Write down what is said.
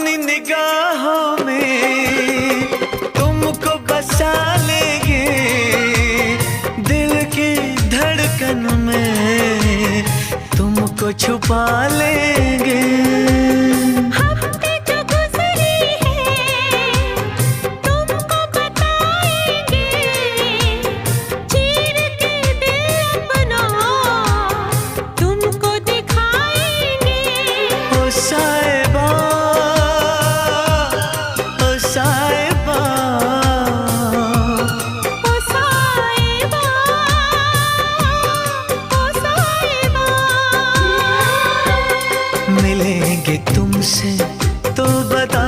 अपनी निगाहों में तुमको बसा लेंगे, दिल की धड़कन में तुमको छुपा लेंगे। हफ्ते जो गुजरे हैं तुमको बताएंगे, चीर के दिल अपना तुमको दिखाएंगे। ओ साहिबा, ओ साहिबा, ओ साहिबा, ओ साहिबा। मिलेंगे तुमसे तो बता